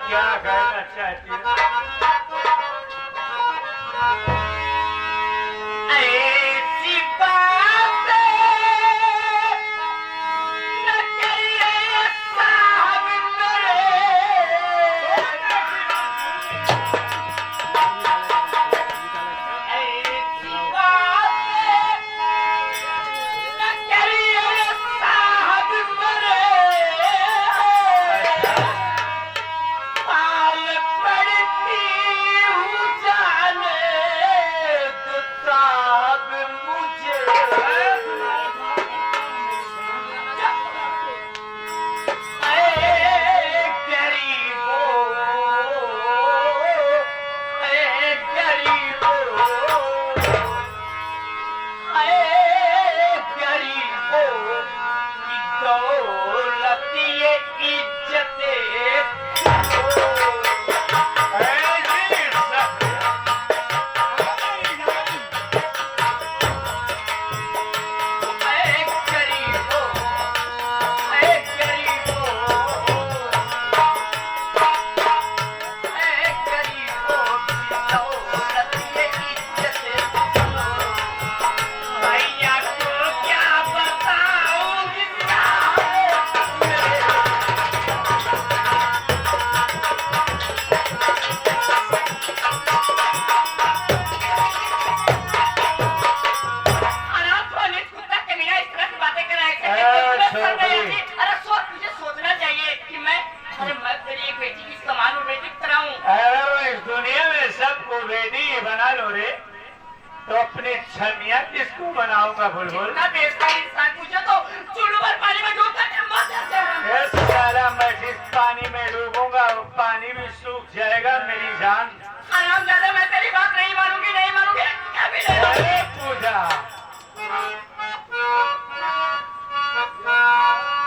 क्या करना चाहती है? ऐसी बात न करिए साहब मेरे, ऐसी बात न करिए साहब मेरे, पाल पड़ती हूँ जाने तो साहब मुझे। ऐ गरीबों, ऐ गरीबों, ऐ गरीबों की दौलत ये इज्जतें भैया को क्या बताऊं अनाथ वाले कुत्ता कमीना इस तरह की बातें कर रहा है। अरे सोच, तुझे सोचना चाहिए कि मैं तेरी एक बेटी की समान बेटी की तरह हूँ। अरे इस दुनिया में सबको बेटी ही बना लो रे, तो अपनी छमिया किसको बनाऊंगा? बुलबुल ना बेचता इंसान पूछो तो चुल्लू भर पानी में डूब कर मर जाते हैं। ये सारा मैं जिस पानी में डूबूंगा वो पानी भी सूख जाएगा मेरी जान। हरामजादा, मैं तेरी बात नहीं मानूंगी, नहीं मानूंगी, कभी नहीं मानूंगी। अरे पूजा,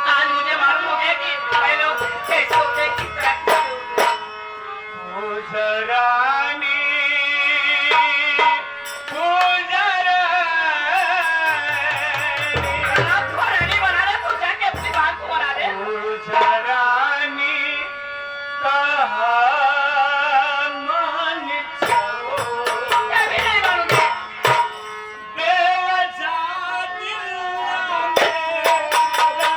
आज मुझे मालूम हो गया कि भाई लोग कैसे होते हैं, किस तरह के होते हैं। पूजा रानी, पूजा रानी, आप को रानी बना रहे तो जाके अपनी बात को बना दे। पूजा रानी कहा मान जाओ, कभी नहीं मानूंगी। बेवजह दिल मेरा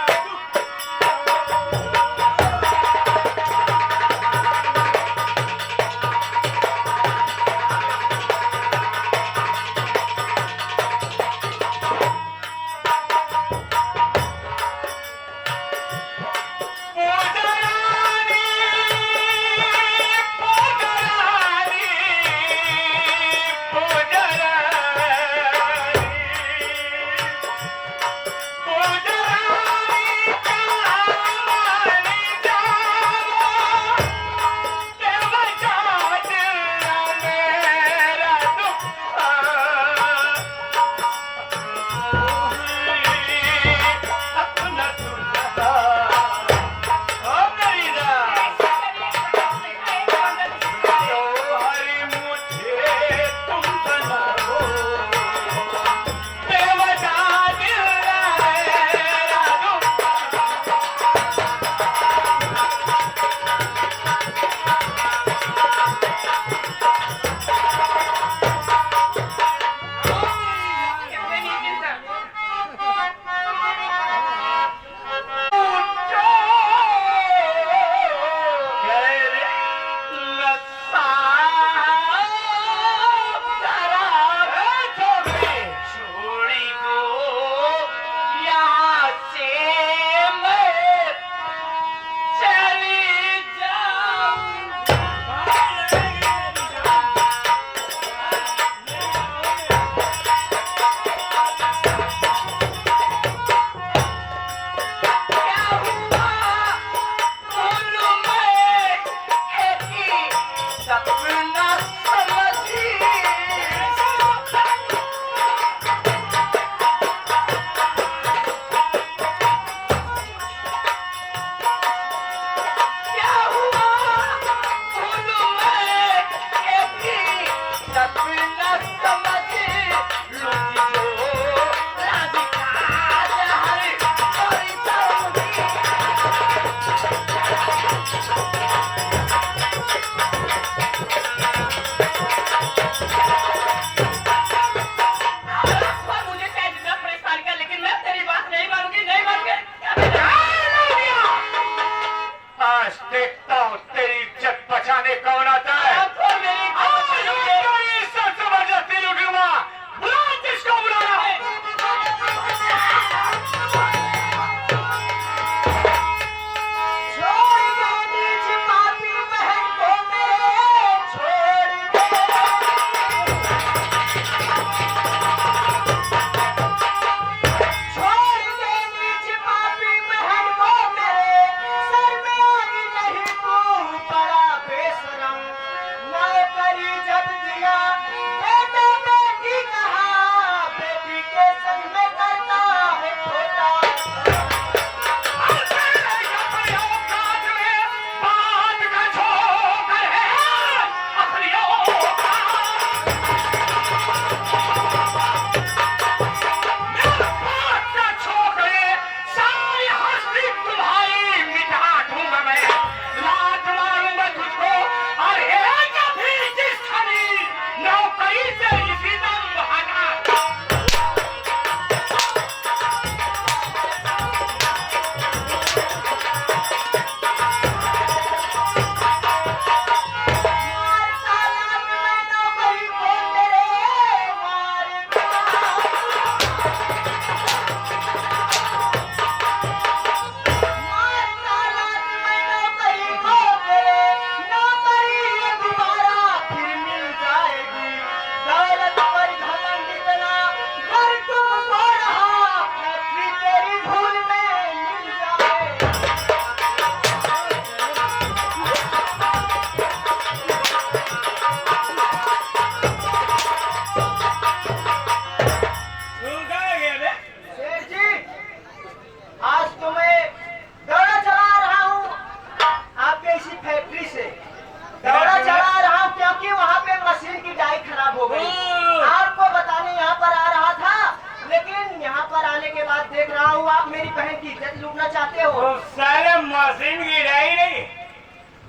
करते हो? उस सारे मशीन की डाई नहीं,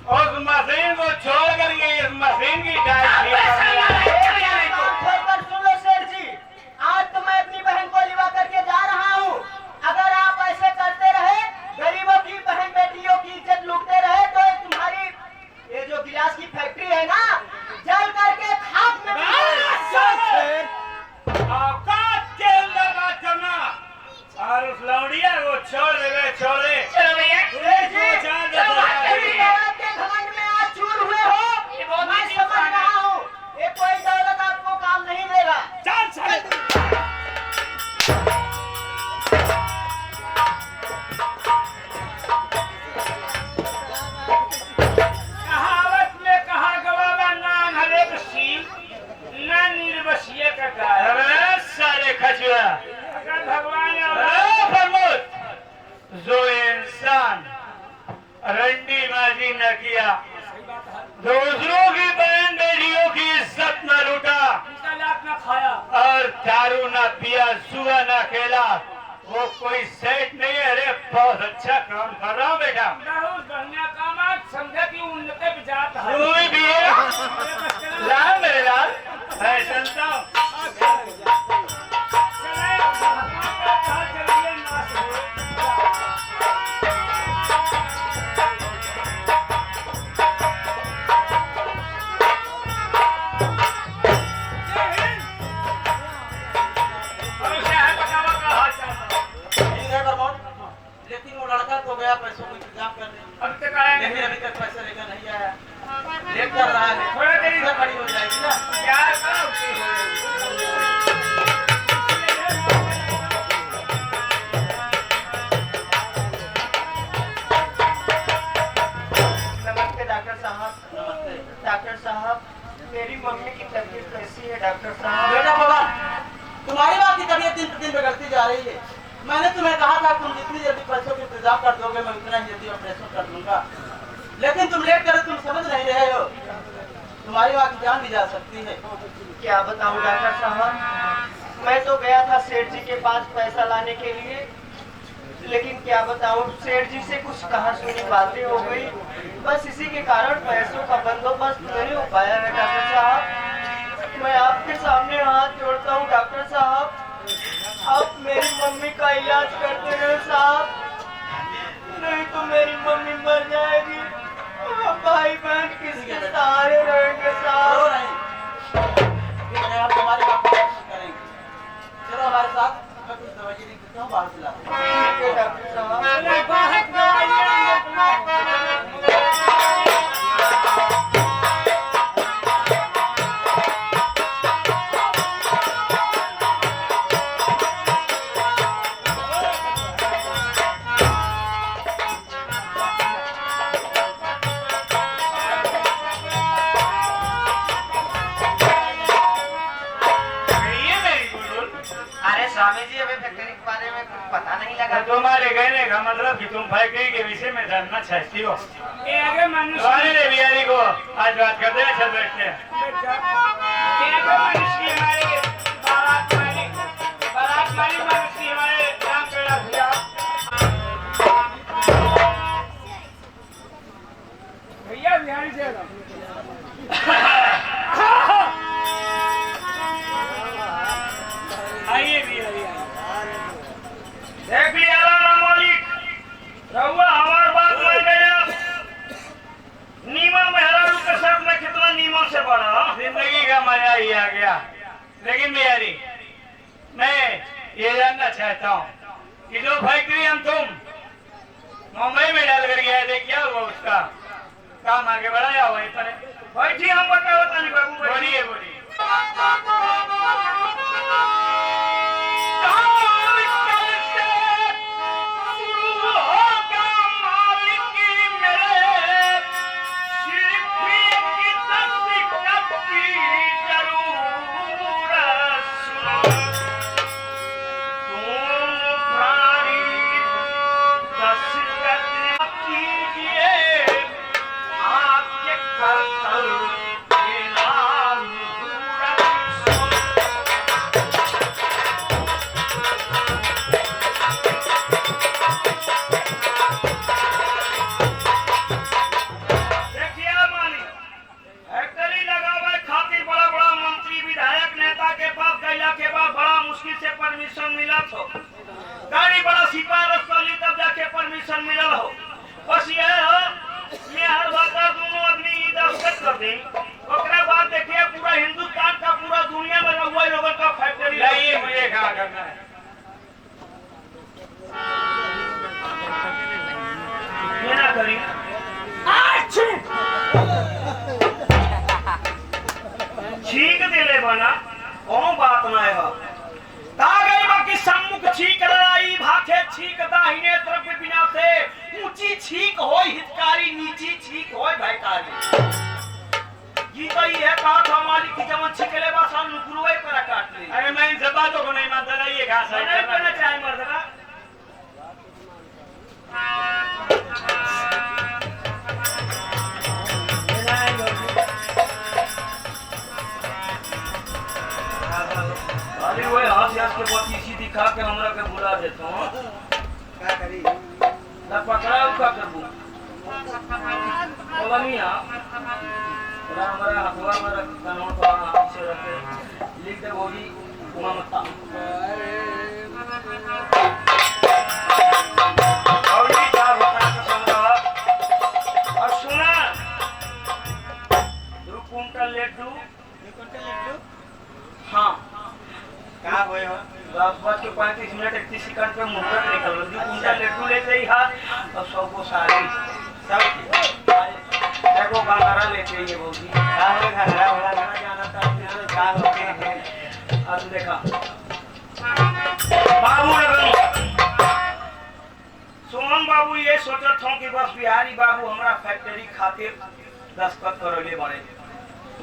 उस मशीन को छोड़ करके इस मशीन की डाई ठीक करनी है। खोलकर सुन लो सेठ जी, आज तो मैं अपनी बहन को लिवा करके जा रहा हूँ। अगर आप ऐसे करते रहे, गरीबों की बहन बेटियों की इज्जत लूटते रहे, तो ये तुम्हारी ये जो गिलास की फैक्ट्री है ना, जल करके खाक में औकात के लगा चलना और उस लौड़िया को छोड़ दे, छोड़ दे। चलो भैया सेठ जी, चलो बात कर रही है। दौलत के घमंड में आप चूर हुए हो, ये बहुत मैं ही समझ इंसान है। रहा हूँ। ये कोई दौलत आपको काम नहीं देगा। चल चल। कहावत में कहा गवा ना हरेक सील ना निर्वसीय का काल। अरे सारे खचुआ, अगर भगवान प्रमोद जो इंसान रंडीबाजी न किया, दूसरों की बहन बेटियों की इज्जत न लूटा, न खाया और दारू न पिया, जुआ न खेला, वो कोई सेठ नहीं है। अरे बहुत अच्छा काम कर रहा हूँ बेटा। समझा कि उनके विचार भी है। लाल मेरे लाल, मैं चलता हूँ। लेकिन वो लड़का तो गया पैसों को इंतजाम करने, लेकिन अभी तक पैसा लेकर नहीं आया। लेट कर रहा है, थोड़ा देरी पैसा खड़ी हो जाएगी ना। नमस्ते डॉक्टर साहब। नमस्ते डॉक्टर साहब, मेरी मम्मी की तबीयत कैसी है डॉक्टर साहब? बेटा बाबा, तुम्हारी बात की तबीयत दिन प्रतिदिन बिगड़ती जा रही है। मैंने तुम्हें कहा था तुम जितनी जल्दी पैसों की इंतजाम कर दोगे मैं उतना ही जल्दी ऑपरेशन कर दूंगा, लेकिन तुम लेट कर तुम समझ नहीं रहे हो। तुम्हारी माँ की जान भी जा सकती है। क्या बताऊं डॉक्टर साहब, मैं तो गया था सेठ जी के पास पैसा लाने के लिए, लेकिन क्या बताऊं सेठ जी से कुछ कहा सुनी बातें हो गई। बस इसी के कारण पैसों का बंदोबस्त नहीं हो पाया है डॉक्टर साहब। मैं आपके सामने हाथ जोड़ता हूं डॉक्टर साहब, आप मेरी मम्मी का इलाज करते रहे साहब, नहीं तो मेरी मम्मी मर जाएगी। भाई बहन किसके सहारे रहेंगे साहब? हम तुम्हारी बात करेंगे। चलो हमारे साथ, मैं कुछ दवाई लिख देता हूँ, बाहर से लाता हूँ। ठीक है डॉक्टर साहब। अरे स्वामी जी अभी फैक्ट्री के बारे में कुछ पता नहीं लगा। तुम्हारे कहने का मतलब कि तुम फैक्ट्री के विषय में जानना चाहती हो। तुम्हारे बिहारी को आज बात करते हैं, चल बैठते हैं। भैया बिहारी से आइए बिहारी, देख लिया ना मालिक, रहुआ हमार बात मान गया। नीमा मेहरारू के साथ में कितना नीमा से बड़ा जिंदगी का मजा ही आ गया। लेकिन बिहारी, मैं ये जानना चाहता हूँ कि जो फैक्ट्री हम तुम मुंबई में डाल कर गया थे, क्या हुआ उसका? काम आगे बढ़ाया वहीं पर बैठी हम बताओ तनी बाबू। बोलिए बोलिए। कर दी ओकरा बाद देखिए पूरा हिंदुस्तान का पूरा दुनिया में रहुआ लोगों का फैक्ट्री लाइए मुझे क्या करना है। ये ना करी छीक दिले बना कौन बात ना है ता गई बाकी सम्मुख छीक लड़ाई भाखे छीक दाहिने तरफ बिना से ऊंची छीक होय हितकारी नीची छीक होय भयकारी ये तो ये कहा था मालिक की जवन छिकले बा सब नुकुरवे पर काट ले। अरे मैं इन सब बातों को नहीं मानता। लाइए घास नहीं करना चाहे मर्दना अरे वो हाथ याद के बहुत इसी दिखा के हमरा के बुला देता हूँ क्या करी ना पकड़ा का करबू बोला मिया हमारा हथवा में रख कानून को पीछे रखे लिख दे बोली उममता और ये क्या होता है समझा और सुना 2 कुंटल लड्डू हाँ क्या हुए हो 10:35 31 सेकंड पे मुहूर्त निकल 2 कुंटल लड्डू लेते ही हाथ और 100 को साड़ी सब देखो बांधारा लेते ही ये बोली क्या हो घंटा वाला जाना था क्या हो गए अब देखा बाबू लगन सोहन बाबू ये सोचत हूँ कि बस बिहारी बाबू हमारा फैक्ट्री खातिर दस्तखत करोगे बड़े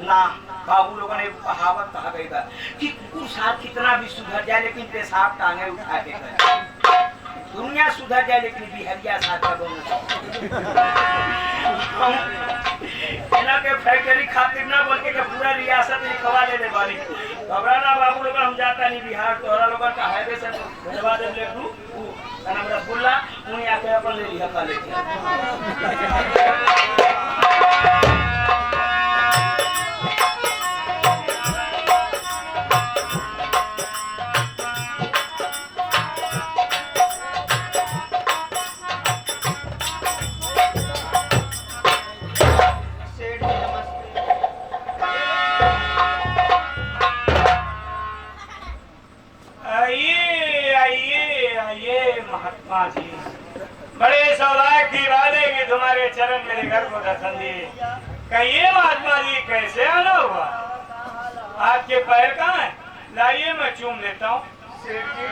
ना बाबू लोगों ने कहावत कहा गई था कि कुकुर साथ कितना भी सुधर जाए लेकिन पेशाब टांगे उठा के करे दुनिया सुधर जाए लेकिन बिहरिया साथ का इना के फैक्ट्री खातिर ना बोल के पूरा रियासत लिखवा ले बानी घबराना बाबू लोग हम जाता नहीं बिहार तोहरा लोग का हाईवे से भेजवा दे लड्डू का नाम रसगुल्ला उन्हीं आके अपन ले लिया खा लेते सेठ जी नमस्ते आइए आइए आइए महात्मा जी, बड़े सौभाग्य की बात है कि तुम्हारे चरण मेरे घर को दर्शन दिए। कहिए महात्मा जी कैसे आना हुआ? आपके पैर कहाँ हैं? लाइए मैं चूम लेता हूँ। सेठ जी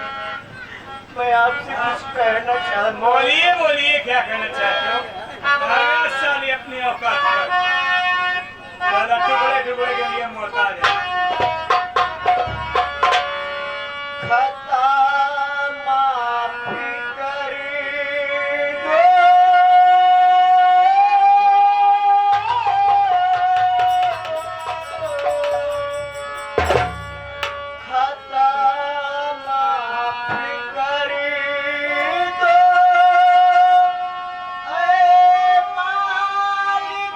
मैं आपसे कुछ कहना चाहता हूँ। बोलिए बोलिए क्या कहना चाहते हो? अरे साली अपनी औकात पर ज्यादा टुकड़े टुकड़े के लिए मोहताज है। खता माफी कर दो खता माफी कर दो ऐ मालिक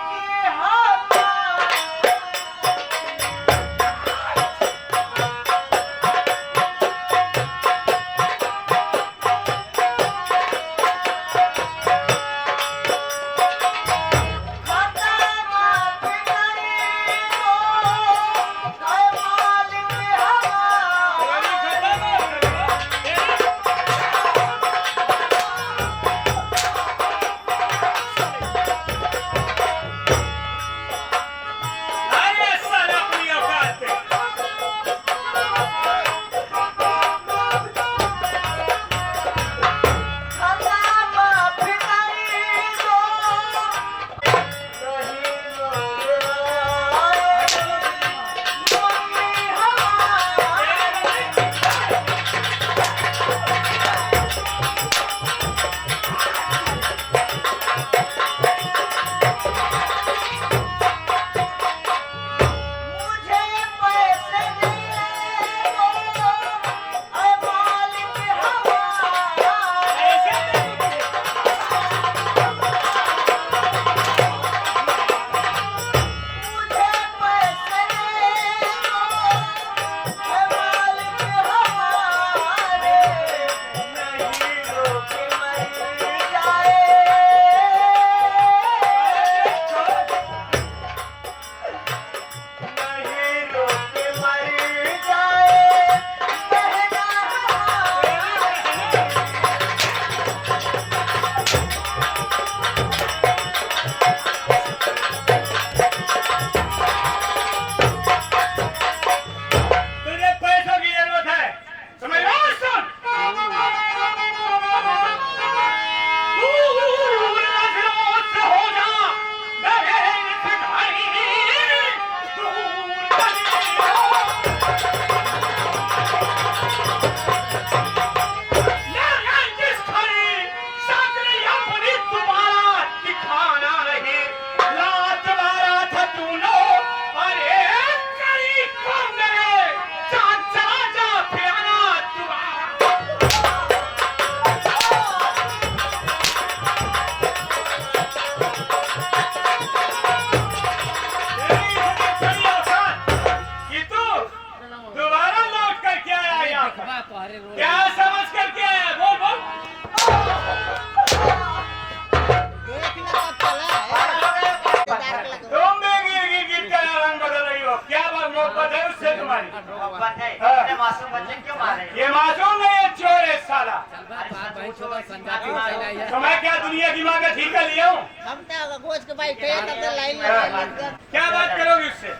मोहब्बत है उससे तुम्हारी? मोहब्बत है, हाँ। इतने मासूम बच्चे क्यों मारे? ये मासूम नहीं है, चोर है साला। अरे सच पूछो, इसी बात में मारो। तो मैं क्या दुनिया की माँ का ठीका लिया हूँ? हम तो गोश्त के भाई थे तब तक लाइन लगा क्या बात करोगे उससे?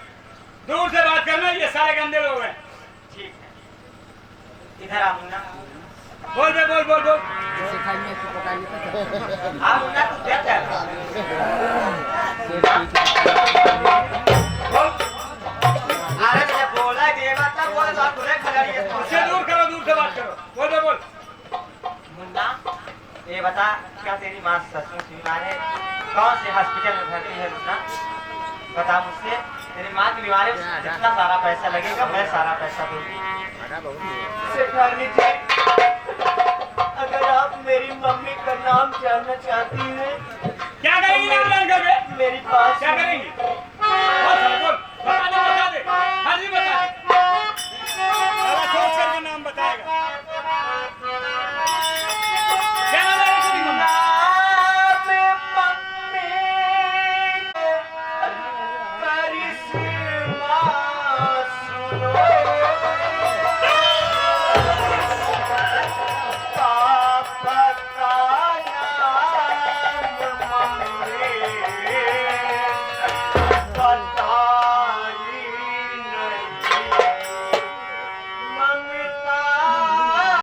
दूर से बात करना, ये सारे गंदे लोग हैं। ठीक है, इधर आ मुन्ना। बोल बे, बोल बोल बोल। आ मुन्ना, तू क्या कर रहा बोल। अरे मुझे बोला ये मतलब बोले तो आप बुरे खिलाड़ी है तो। उससे दूर करो, दूर से बात करो। बोल बे, बोल। मुन्ना, ये बता क्या तेरी माँ सचमुच बीमार है? कौन से हॉस्पिटल में भर्ती है मुन्ना? बता मुझसे, तेरी माँ की बीमारी में जितना सारा पैसा लगेगा मैं सारा पैसा दूंगी। सेठानी जी, अगर आप मेरी मम्मी का नाम जानना चाहती हैं, क्या करेंगी नाम जान कर बे? मेरी पास क्या करेंगी?